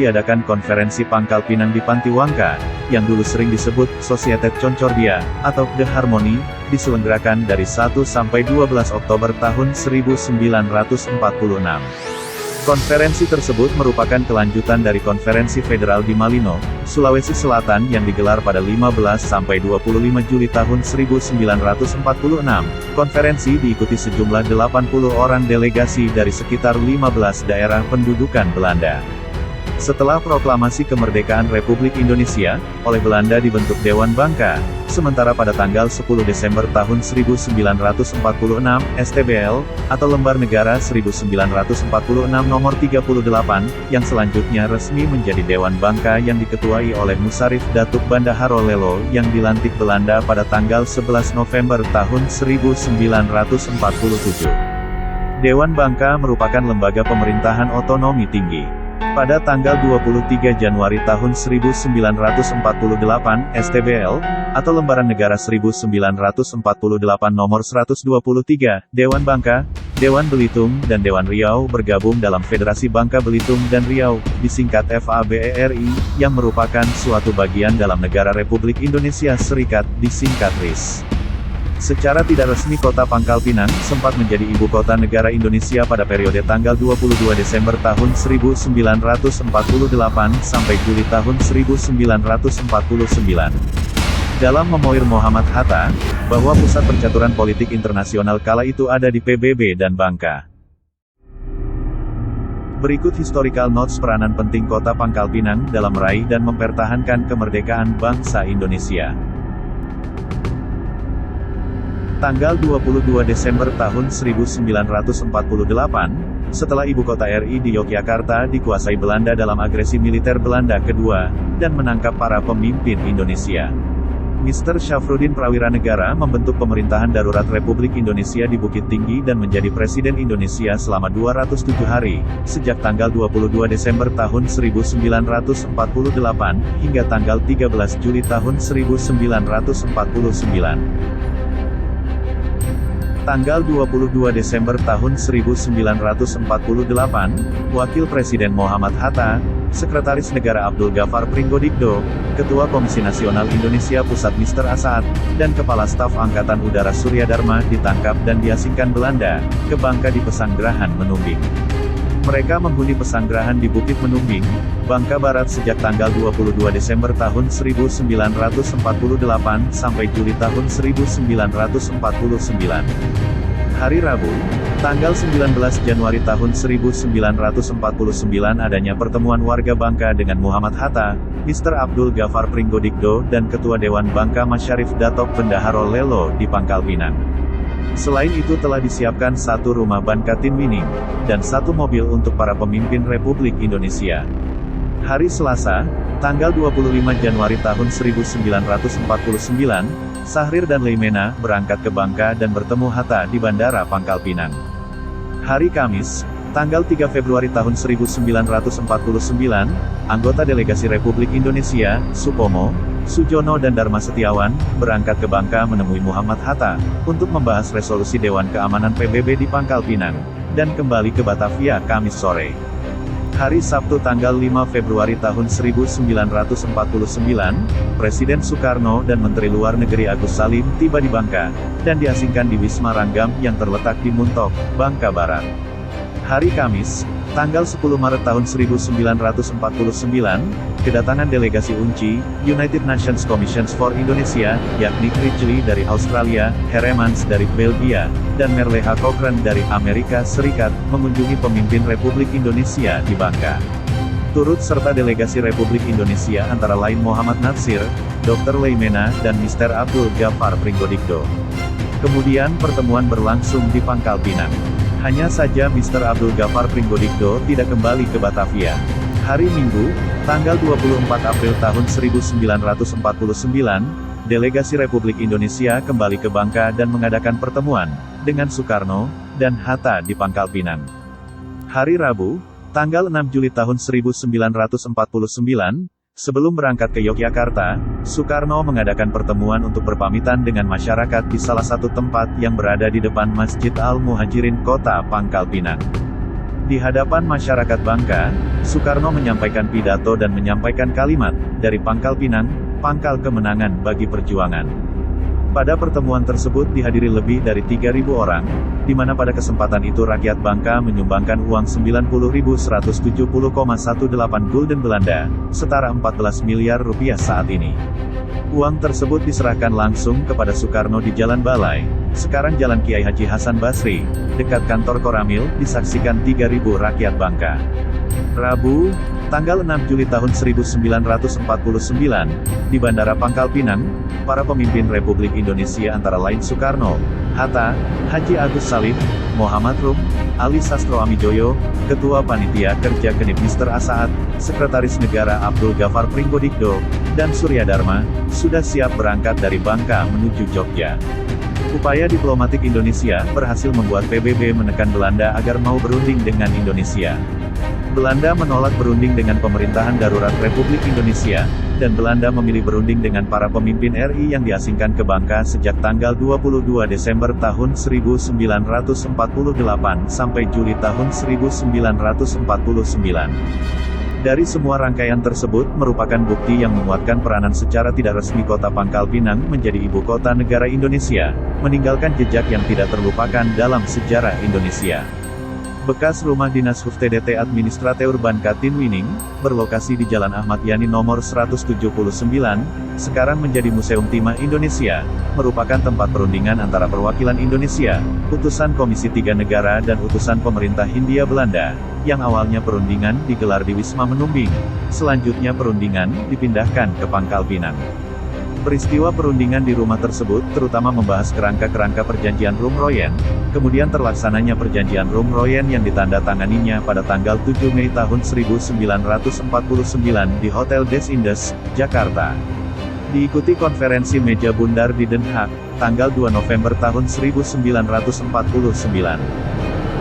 Speaker 1: diadakan Konferensi Pangkal Pinang di Pantiwangka, yang dulu sering disebut Societet Concordia, atau The Harmony, diselenggarakan dari 1 sampai 12 Oktober tahun 1946. Konferensi tersebut merupakan kelanjutan dari Konferensi Federal di Malino, Sulawesi Selatan yang digelar pada 15 sampai 25 Juli tahun 1946. Konferensi diikuti sejumlah 80 orang delegasi dari sekitar 15 daerah pendudukan Belanda. Setelah proklamasi kemerdekaan Republik Indonesia, oleh Belanda dibentuk Dewan Bangka, sementara pada tanggal 10 Desember tahun 1946, STBL, atau Lembar Negara 1946 nomor 38, yang selanjutnya resmi menjadi Dewan Bangka yang diketuai oleh Musarif Datuk Bandaharo Lelo yang dilantik Belanda pada tanggal 11 November tahun 1947. Dewan Bangka merupakan lembaga pemerintahan otonomi tinggi. Pada tanggal 23 Januari tahun 1948, STBL, atau Lembaran Negara 1948 nomor 123, Dewan Bangka, Dewan Belitung, dan Dewan Riau bergabung dalam Federasi Bangka Belitung dan Riau, disingkat FABERI, yang merupakan suatu bagian dalam negara Republik Indonesia Serikat, disingkat RIS. Secara tidak resmi Kota Pangkal Pinang sempat menjadi ibu kota negara Indonesia pada periode tanggal 22 Desember tahun 1948 sampai Juli tahun 1949. Dalam memoir Muhammad Hatta, bahwa pusat percaturan politik internasional kala itu ada di PBB dan Bangka. Berikut historical notes peranan penting Kota Pangkal Pinang dalam meraih dan mempertahankan kemerdekaan bangsa Indonesia. Tanggal 22 Desember tahun 1948, setelah ibu kota RI di Yogyakarta dikuasai Belanda dalam agresi militer Belanda kedua, dan menangkap para pemimpin Indonesia. Mr. Syafruddin Prawira Negara membentuk pemerintahan darurat Republik Indonesia di Bukit Tinggi dan menjadi Presiden Indonesia selama 207 hari, sejak tanggal 22 Desember tahun 1948, hingga tanggal 13 Juli tahun 1949. Tanggal 22 Desember tahun 1948, Wakil Presiden Muhammad Hatta, Sekretaris Negara Abdul Ghaffar Pringgodikdo, Ketua Komisi Nasional Indonesia Pusat Mr. Assaat, dan Kepala Staf Angkatan Udara Surya Dharma ditangkap dan diasingkan Belanda ke Bangka di Pesanggerahan Menumbing. Mereka menghuni pesanggerahan di Bukit Menumbing, Bangka Barat sejak tanggal 22 Desember tahun 1948 sampai Juli tahun 1949. Hari Rabu, tanggal 19 Januari tahun 1949 adanya pertemuan warga Bangka dengan Muhammad Hatta, Mr. Abdul Ghaffar Pringgodikdo dan Ketua Dewan Bangka Masyarif Datok Bendaharo Lelo di Pangkal Pinang. Selain itu telah disiapkan satu rumah Bangka Tinwining, dan satu mobil untuk para pemimpin Republik Indonesia. Hari Selasa, tanggal 25 Januari tahun 1949, Sahrir dan Leimena berangkat ke Bangka dan bertemu Hatta di Bandara Pangkal Pinang. Hari Kamis, tanggal 3 Februari tahun 1949, anggota delegasi Republik Indonesia, Supomo, Sujono dan Dharma Setiawan, berangkat ke Bangka menemui Muhammad Hatta, untuk membahas resolusi Dewan Keamanan PBB di Pangkal Pinang, dan kembali ke Batavia Kamis sore. Hari Sabtu tanggal 5 Februari tahun 1949, Presiden Soekarno dan Menteri Luar Negeri Agus Salim tiba di Bangka, dan diasingkan di Wisma Ranggam yang terletak di Muntok, Bangka Barat. Hari Kamis, tanggal 10 Maret tahun 1949, kedatangan delegasi UNCI, United Nations Commissions for Indonesia, yakni Critchley dari Australia, Heremans dari Belgia, dan Merleha Cochrane dari Amerika Serikat, mengunjungi pemimpin Republik Indonesia di Bangka. Turut serta delegasi Republik Indonesia antara lain Muhammad Natsir, Dr. Leimena, dan Mr. Abdul Ghaffar Pringgodikdo. Kemudian pertemuan berlangsung di Pangkal Pinang. Hanya saja Mr. Abdul Ghaffar Pringgodikdo tidak kembali ke Batavia. Hari Minggu, tanggal 24 April tahun 1949, delegasi Republik Indonesia kembali ke Bangka dan mengadakan pertemuan dengan Soekarno dan Hatta di Pangkal Pinang. Hari Rabu, tanggal 6 Juli tahun 1949, sebelum berangkat ke Yogyakarta, Soekarno mengadakan pertemuan untuk berpamitan dengan masyarakat di salah satu tempat yang berada di depan Masjid Al-Muhajirin Kota Pangkal Pinang. Di hadapan masyarakat Bangka, Soekarno menyampaikan pidato dan menyampaikan kalimat, "Dari Pangkal Pinang, pangkal kemenangan bagi perjuangan." Pada pertemuan tersebut dihadiri lebih dari 3.000 orang, di mana pada kesempatan itu rakyat Bangka menyumbangkan uang 90.170,18 gulden Belanda, setara 14 miliar rupiah saat ini. Uang tersebut diserahkan langsung kepada Soekarno di Jalan Balai, sekarang Jalan Kiai Haji Hasan Basri, dekat kantor Koramil, disaksikan 3.000 rakyat Bangka. Rabu, tanggal 6 Juli tahun 1949, di Bandara Pangkal Pinang, para pemimpin Republik Indonesia antara lain Soekarno, Hatta, Haji Agus Salim, Muhammad Rum, Ali Sastro Amijoyo, Ketua Panitia Kerja Kenip Mr. Asaat, Sekretaris Negara Abdul Ghaffar Pringgodikdo, dan Surya Dharma, sudah siap berangkat dari Bangka menuju Jogja. Upaya diplomatik Indonesia berhasil membuat PBB menekan Belanda agar mau berunding dengan Indonesia. Belanda menolak berunding dengan pemerintahan darurat Republik Indonesia, dan Belanda memilih berunding dengan para pemimpin RI yang diasingkan ke Bangka sejak tanggal 22 Desember tahun 1948 sampai Juli tahun 1949. Dari semua rangkaian tersebut merupakan bukti yang menguatkan peranan secara tidak resmi kota Pangkal Pinang menjadi ibu kota negara Indonesia, meninggalkan jejak yang tidak terlupakan dalam sejarah Indonesia. Bekas rumah dinas HUFTDT Administrateur Bangka Tinwining, berlokasi di Jalan Ahmad Yani nomor 179, sekarang menjadi Museum Timah Indonesia, merupakan tempat perundingan antara perwakilan Indonesia, utusan Komisi 3 Negara dan utusan pemerintah Hindia Belanda, yang awalnya perundingan digelar di Wisma Menumbing, selanjutnya perundingan dipindahkan ke Pangkal Pinang. Peristiwa perundingan di rumah tersebut terutama membahas kerangka-kerangka perjanjian Roem-Royen, kemudian terlaksananya perjanjian Roem-Royen yang ditandatanganinya pada tanggal 7 Mei tahun 1949 di Hotel Des Indes, Jakarta. Diikuti konferensi meja bundar di Den Haag, tanggal 2 November tahun 1949.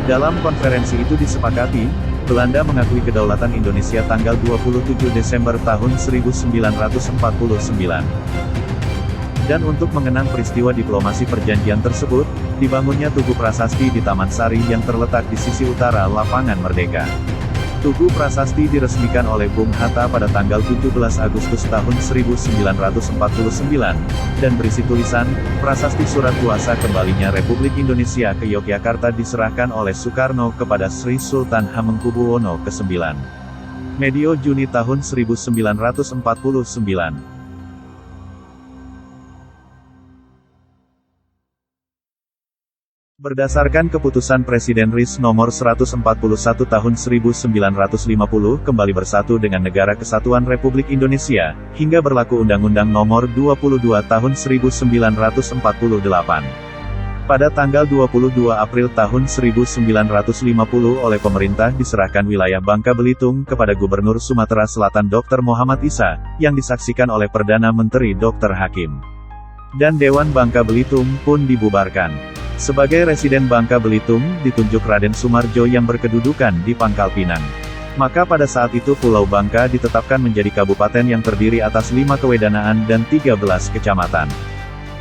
Speaker 1: Dalam konferensi itu disepakati, Belanda mengakui kedaulatan Indonesia tanggal 27 Desember tahun 1949. Dan untuk mengenang peristiwa diplomasi perjanjian tersebut, dibangunnya Tugu Prasasti di Taman Sari yang terletak di sisi utara Lapangan Merdeka. Tugu Prasasti diresmikan oleh Bung Hatta pada tanggal 17 Agustus tahun 1949, dan berisi tulisan, Prasasti Surat Kuasa Kembalinya Republik Indonesia ke Yogyakarta diserahkan oleh Soekarno kepada Sri Sultan Hamengkubuwono ke-9. Medio Juni tahun 1949. Berdasarkan Keputusan Presiden RIS Nomor 141 Tahun 1950 kembali bersatu dengan Negara Kesatuan Republik Indonesia, hingga berlaku Undang-Undang Nomor 22 Tahun 1948. Pada tanggal 22 April tahun 1950 oleh pemerintah diserahkan wilayah Bangka Belitung kepada Gubernur Sumatera Selatan Dr. Muhammad Isa, yang disaksikan oleh Perdana Menteri Dr. Hakim. Dan Dewan Bangka Belitung pun dibubarkan. Sebagai residen Bangka Belitung, ditunjuk Raden Sumarjo yang berkedudukan di Pangkal Pinang. Maka pada saat itu Pulau Bangka ditetapkan menjadi kabupaten yang terdiri atas 5 kewedanaan dan 13 kecamatan.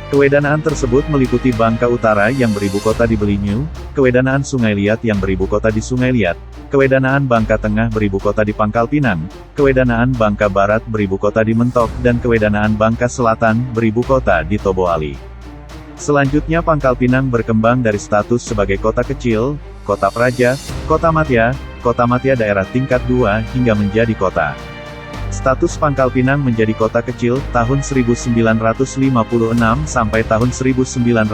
Speaker 1: Kewedanaan tersebut meliputi Bangka Utara yang beribu kota di Belinyu, Kewedanaan Sungai Liat yang beribu kota di Sungai Liat, Kewedanaan Bangka Tengah beribu kota di Pangkal Pinang, Kewedanaan Bangka Barat beribu kota di Mentok dan Kewedanaan Bangka Selatan beribu kota di Toboali. Selanjutnya Pangkal Pinang berkembang dari status sebagai kota kecil, kota praja, kota madya daerah tingkat 2 hingga menjadi kota. Status Pangkal Pinang menjadi kota kecil tahun 1956 sampai tahun 1958.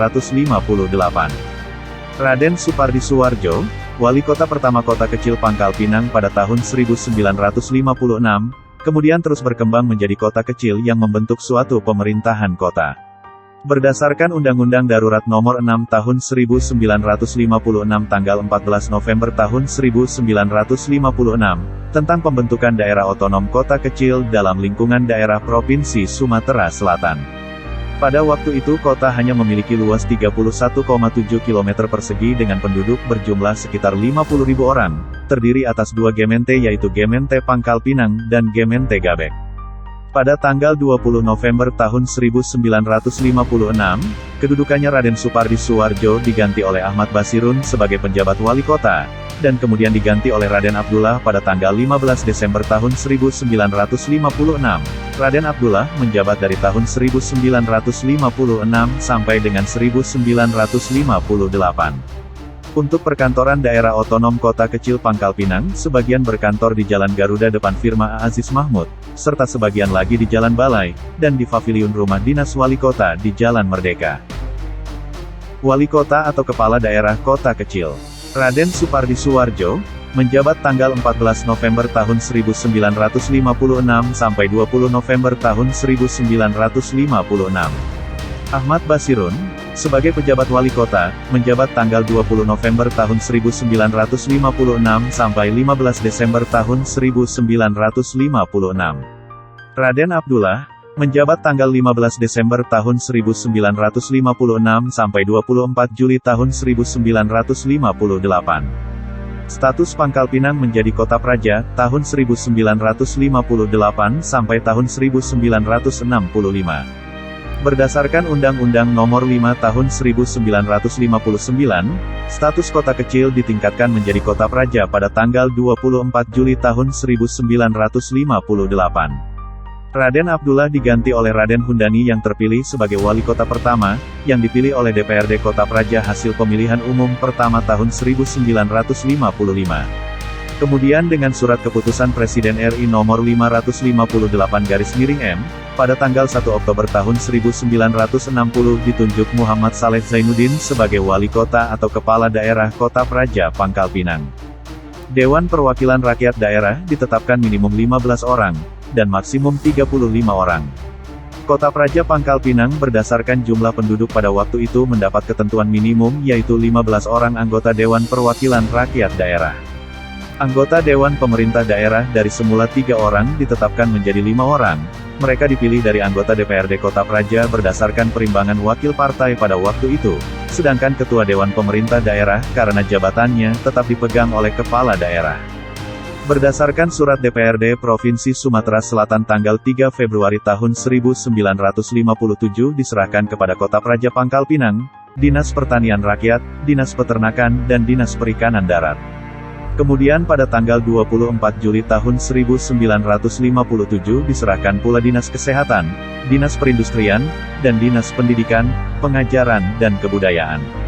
Speaker 1: Raden Supardi Suwarjo, wali kota pertama kota kecil Pangkal Pinang pada tahun 1956, kemudian terus berkembang menjadi kota kecil yang membentuk suatu pemerintahan kota. Berdasarkan Undang-Undang Darurat Nomor 6 Tahun 1956 tanggal 14 November tahun 1956, tentang pembentukan daerah otonom kota kecil dalam lingkungan daerah Provinsi Sumatera Selatan. Pada waktu itu kota hanya memiliki luas 31,7 km persegi dengan penduduk berjumlah sekitar 50.000 orang, terdiri atas 2 gemeente yaitu Gemeente Pangkal Pinang dan Gemeente Gabek. Pada tanggal 20 November tahun 1956, kedudukannya Raden Supardi Suwarjo diganti oleh Ahmad Basirun sebagai penjabat wali kota, dan kemudian diganti oleh Raden Abdullah pada tanggal 15 Desember tahun 1956. Raden Abdullah menjabat dari tahun 1956 sampai dengan 1958. Untuk perkantoran daerah otonom kota kecil Pangkal Pinang, sebagian berkantor di Jalan Garuda depan firma A. Aziz Mahmud, serta sebagian lagi di Jalan Balai, dan di paviliun rumah dinas wali kota di Jalan Merdeka. Wali kota atau kepala daerah kota kecil. Raden Supardi Suwarjo, menjabat tanggal 14 November tahun 1956 sampai 20 November tahun 1956. Ahmad Basirun, sebagai pejabat wali kota, menjabat tanggal 20 November tahun 1956 sampai 15 Desember tahun 1956. Raden Abdullah, menjabat tanggal 15 Desember tahun 1956 sampai 24 Juli tahun 1958. Status Pangkal Pinang menjadi kota praja, tahun 1958 sampai tahun 1965. Berdasarkan Undang-Undang Nomor 5 Tahun 1959, status kota kecil ditingkatkan menjadi kota praja pada tanggal 24 Juli tahun 1958. Raden Abdullah diganti oleh Raden Hundani yang terpilih sebagai wali kota pertama, yang dipilih oleh DPRD Kota Praja hasil pemilihan umum pertama tahun 1955. Kemudian dengan Surat Keputusan Presiden RI Nomor 558-M, pada tanggal 1 Oktober tahun 1960 ditunjuk Muhammad Saleh Zainuddin sebagai Wali Kota atau Kepala Daerah Kota Praja Pangkal Pinang. Dewan Perwakilan Rakyat Daerah ditetapkan minimum 15 orang, dan maksimum 35 orang. Kota Praja Pangkal Pinang berdasarkan jumlah penduduk pada waktu itu mendapat ketentuan minimum yaitu 15 orang anggota Dewan Perwakilan Rakyat Daerah. Anggota Dewan Pemerintah Daerah dari semula 3 orang ditetapkan menjadi 5 orang. Mereka dipilih dari anggota DPRD Kota Praja berdasarkan perimbangan wakil partai pada waktu itu, sedangkan Ketua Dewan Pemerintah Daerah karena jabatannya tetap dipegang oleh Kepala Daerah. Berdasarkan Surat DPRD Provinsi Sumatera Selatan tanggal 3 Februari tahun 1957 diserahkan kepada Kota Praja Pangkal Pinang, Dinas Pertanian Rakyat, Dinas Peternakan dan Dinas Perikanan Darat. Kemudian pada tanggal 24 Juli tahun 1957 diserahkan pula Dinas Kesehatan, Dinas Perindustrian, dan Dinas Pendidikan, Pengajaran dan Kebudayaan.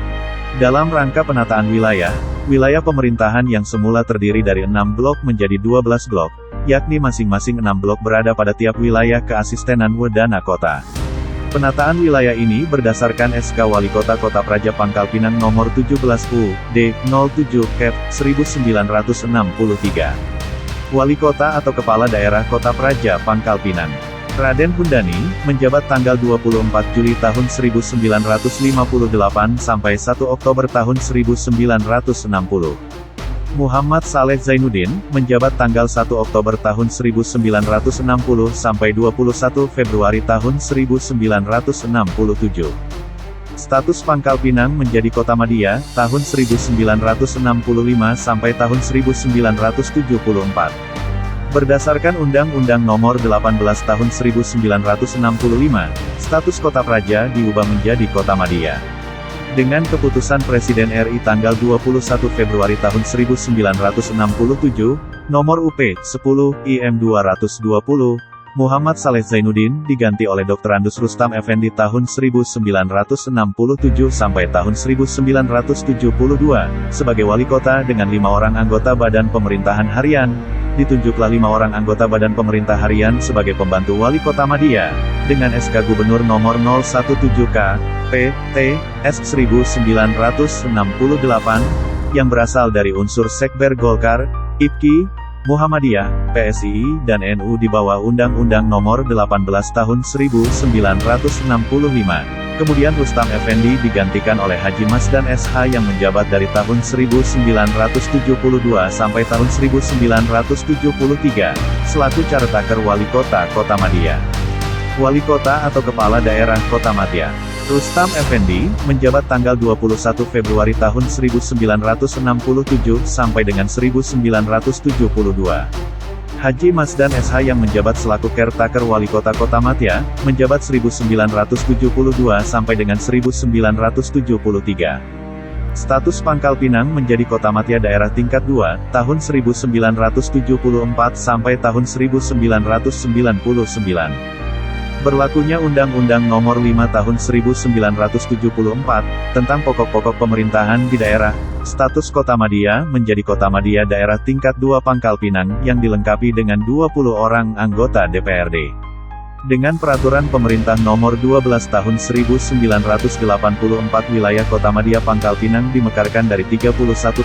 Speaker 1: Dalam rangka penataan wilayah, wilayah pemerintahan yang semula terdiri dari 6 blok menjadi 12 blok, yakni masing-masing 6 blok berada pada tiap wilayah keasistenan Wedana Kota. Penataan wilayah ini berdasarkan SK Wali Kota Kota Praja Pangkal Pinang nomor 17 UD 07 Kep 1963. Wali Kota atau Kepala Daerah Kota Praja Pangkal Pinang Raden Hundani, menjabat tanggal 24 Juli tahun 1958 sampai 1 Oktober tahun 1960. Muhammad Saleh Zainuddin, menjabat tanggal 1 Oktober tahun 1960 sampai 21 Februari tahun 1967. Status Pangkal Pinang menjadi Kota Madya, tahun 1965 sampai tahun 1974. Berdasarkan Undang-Undang Nomor 18 Tahun 1965, status Kota Praja diubah menjadi Kota Madya. Dengan keputusan Presiden RI tanggal 21 Februari tahun 1967, nomor UP 10 IM 220, Muhammad Saleh Zainuddin diganti oleh Dr. Andus Rustam Effendi tahun 1967 sampai tahun 1972 sebagai wali kota dengan 5 orang anggota Badan Pemerintahan Harian. Ditunjuklah 5 orang anggota Badan Pemerintah Harian sebagai pembantu Wali Kota Madya, dengan SK Gubernur nomor 017K, P.T. S. 1968, yang berasal dari unsur Sekber Golkar, IPKI, Muhammadiyah, PSI, dan NU di bawah Undang-Undang Nomor 18 Tahun 1965. Kemudian Rustam Effendi digantikan oleh Haji Masdan SH yang menjabat dari tahun 1972 sampai tahun 1973, selaku Caretaker Wali Kota Kota Madya. Wali Kota atau Kepala Daerah Kota Madya Rustam Effendi, menjabat tanggal 21 Februari tahun 1967 sampai dengan 1972. Haji Masdan SH yang menjabat selaku Caretaker Wali Kota Kota Madya, menjabat 1972 sampai dengan 1973. Status Pangkal Pinang menjadi Kota Madya Daerah Tingkat 2, tahun 1974 sampai tahun 1999. Berlakunya Undang-Undang Nomor 5 Tahun 1974, tentang pokok-pokok pemerintahan di daerah, status Kota Madya menjadi Kota Madya Daerah Tingkat 2 Pangkal Pinang yang dilengkapi dengan 20 orang anggota DPRD. Dengan Peraturan Pemerintah Nomor 12 Tahun 1984 wilayah Kota Madya Pangkal Pinang dimekarkan dari 31,7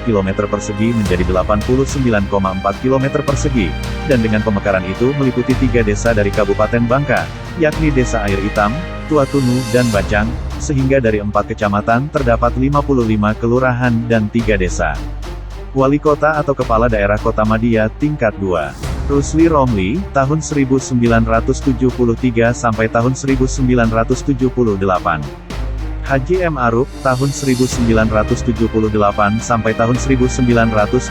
Speaker 1: km persegi menjadi 89,4 km persegi, dan dengan pemekaran itu meliputi 3 desa dari Kabupaten Bangka, yakni Desa Air Hitam, Tuatunu dan Bacang, sehingga dari 4 kecamatan terdapat 55 kelurahan dan 3 desa. Wali Kota atau Kepala Daerah Kota Madya Tingkat 2 Rusli Romli, tahun 1973 sampai tahun 1978. Haji M. Aruf, tahun 1978 sampai tahun 1983,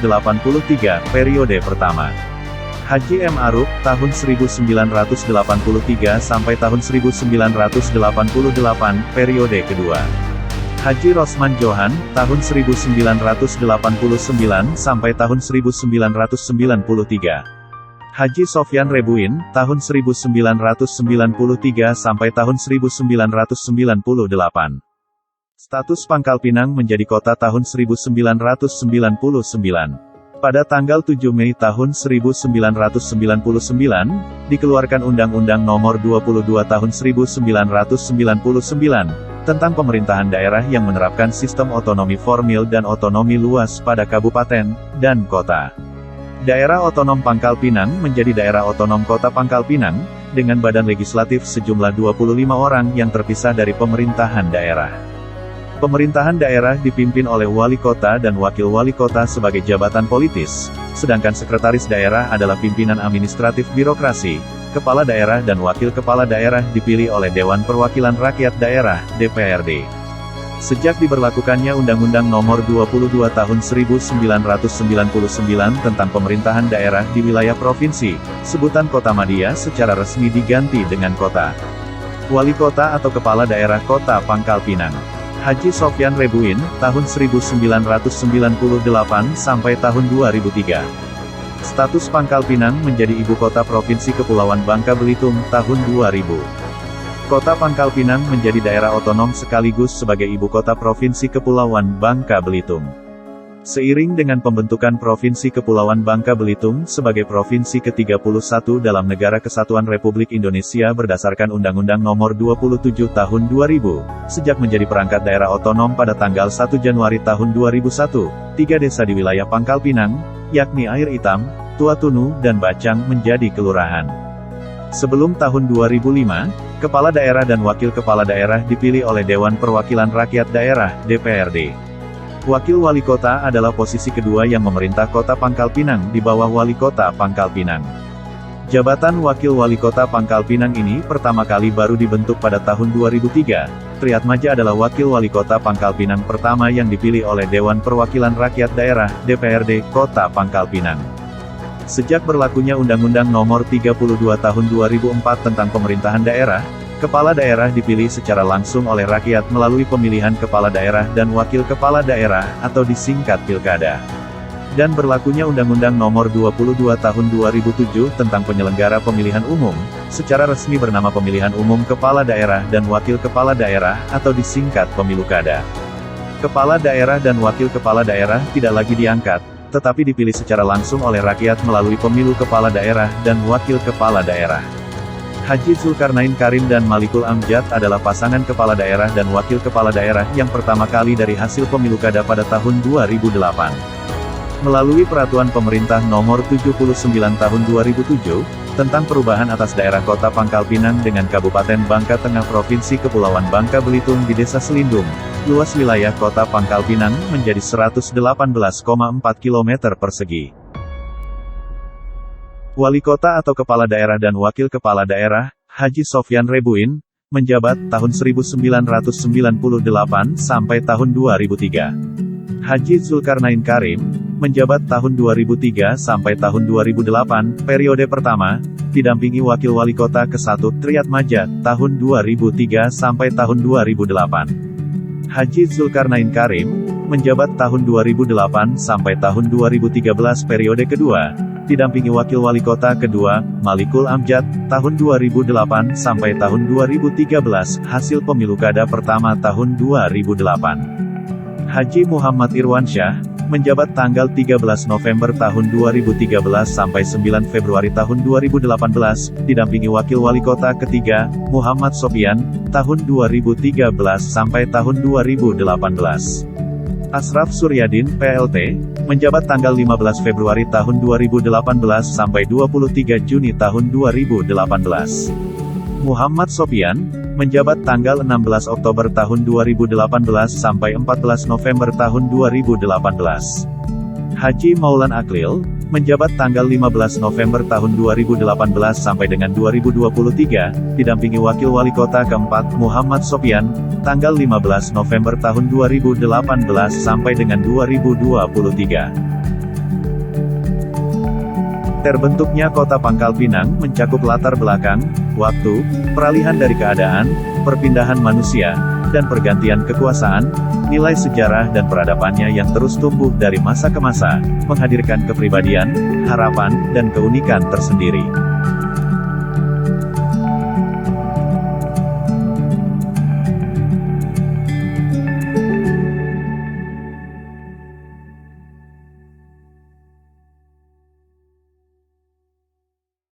Speaker 1: periode pertama. Haji M. Aruf, tahun 1983 sampai tahun 1988, periode kedua. Haji Rosman Johan, tahun 1989 sampai tahun 1993. Haji Sofyan Rebuin, tahun 1993 sampai tahun 1998. Status Pangkal Pinang menjadi kota tahun 1999. Pada tanggal 7 Mei tahun 1999, dikeluarkan Undang-Undang Nomor 22 Tahun 1999, tentang pemerintahan daerah yang menerapkan sistem otonomi formil dan otonomi luas pada kabupaten dan kota. Daerah Otonom Pangkal Pinang menjadi Daerah Otonom Kota Pangkal Pinang, dengan badan legislatif sejumlah 25 orang yang terpisah dari pemerintahan daerah. Pemerintahan daerah dipimpin oleh Wali Kota dan Wakil Wali Kota sebagai jabatan politis, sedangkan Sekretaris Daerah adalah pimpinan administratif birokrasi. Kepala Daerah dan Wakil Kepala Daerah dipilih oleh Dewan Perwakilan Rakyat Daerah, DPRD. Sejak diberlakukannya Undang-Undang Nomor 22 Tahun 1999 tentang pemerintahan daerah di wilayah provinsi, sebutan Kota Madya secara resmi diganti dengan Kota Wali Kota atau Kepala Daerah Kota Pangkal Pinang. Haji Sofyan Rebuin, tahun 1998 sampai tahun 2003. Status Pangkal Pinang menjadi Ibu Kota Provinsi Kepulauan Bangka Belitung, tahun 2000. Kota Pangkal Pinang menjadi daerah otonom sekaligus sebagai Ibu Kota Provinsi Kepulauan Bangka Belitung. Seiring dengan pembentukan Provinsi Kepulauan Bangka Belitung sebagai Provinsi ke-31 dalam Negara Kesatuan Republik Indonesia berdasarkan Undang-Undang Nomor 27 Tahun 2000, sejak menjadi perangkat daerah otonom pada tanggal 1 Januari tahun 2001, 3 desa di wilayah Pangkal Pinang, yakni Air Hitam, Tuatunu, dan Bacang menjadi kelurahan. Sebelum tahun 2005, Kepala Daerah dan Wakil Kepala Daerah dipilih oleh Dewan Perwakilan Rakyat Daerah, DPRD. Wakil Wali Kota adalah posisi kedua yang memerintah Kota Pangkal Pinang di bawah Wali Kota Pangkal Pinang. Jabatan Wakil Wali Kota Pangkal Pinang ini pertama kali baru dibentuk pada tahun 2003. Triatmaja adalah Wakil Wali Kota Pangkal Pinang pertama yang dipilih oleh Dewan Perwakilan Rakyat Daerah, DPRD, Kota Pangkal Pinang. Sejak berlakunya Undang-Undang Nomor 32 Tahun 2004 tentang Pemerintahan Daerah, Kepala Daerah dipilih secara langsung oleh rakyat melalui pemilihan Kepala Daerah dan Wakil Kepala Daerah, atau disingkat Pilkada. Dan berlakunya Undang-Undang Nomor 22 Tahun 2007 tentang Penyelenggara Pemilihan Umum, secara resmi bernama Pemilihan Umum Kepala Daerah dan Wakil Kepala Daerah, atau disingkat Pemilu Kada. Kepala Daerah dan Wakil Kepala Daerah tidak lagi diangkat, tetapi dipilih secara langsung oleh rakyat melalui Pemilu Kepala Daerah dan Wakil Kepala Daerah. Haji Zulkarnain Karim dan Malikul Amjad adalah pasangan Kepala Daerah dan Wakil Kepala Daerah yang pertama kali dari hasil Pemilu Kada pada tahun 2008. Melalui Peraturan Pemerintah Nomor 79 Tahun 2007, tentang perubahan atas daerah Kota Pangkal Pinang dengan Kabupaten Bangka Tengah Provinsi Kepulauan Bangka Belitung di Desa Selindung, luas wilayah Kota Pangkal Pinang menjadi 118,4 km persegi. Wali Kota atau Kepala Daerah dan Wakil Kepala Daerah, Haji Sofyan Rebuin, menjabat tahun 1998 sampai tahun 2003. Haji Zulkarnain Karim, menjabat tahun 2003 sampai tahun 2008, periode pertama, didampingi Wakil Wali Kota ke-1 Triatmaja, tahun 2003 sampai tahun 2008. Haji Zulkarnain Karim, menjabat tahun 2008 sampai tahun 2013 periode kedua, didampingi Wakil Wali Kota kedua, Malikul Amjad, tahun 2008 sampai tahun 2013, hasil Pemilu Kada pertama tahun 2008. Haji Muhammad Irwansyah, menjabat tanggal 13 November tahun 2013 sampai 9 Februari tahun 2018, didampingi Wakil Wali Kota ketiga, Muhammad Sofyan, tahun 2013 sampai tahun 2018. Asraf Suryadin, PLT, menjabat tanggal 15 Februari tahun 2018 sampai 23 Juni tahun 2018. Muhammad Sofyan, menjabat tanggal 16 Oktober tahun 2018 sampai 14 November tahun 2018. Haji Maulan Aklil, menjabat tanggal 15 November tahun 2018 sampai dengan 2023, didampingi Wakil Wali Kota keempat, Muhammad Sofyan, tanggal 15 November tahun 2018 sampai dengan 2023. Terbentuknya Kota Pangkal Pinang mencakup latar belakang, waktu, peralihan dari keadaan, perpindahan manusia, dan pergantian kekuasaan, nilai sejarah dan peradabannya yang terus tumbuh dari masa ke masa, menghadirkan kepribadian, harapan, dan keunikan tersendiri.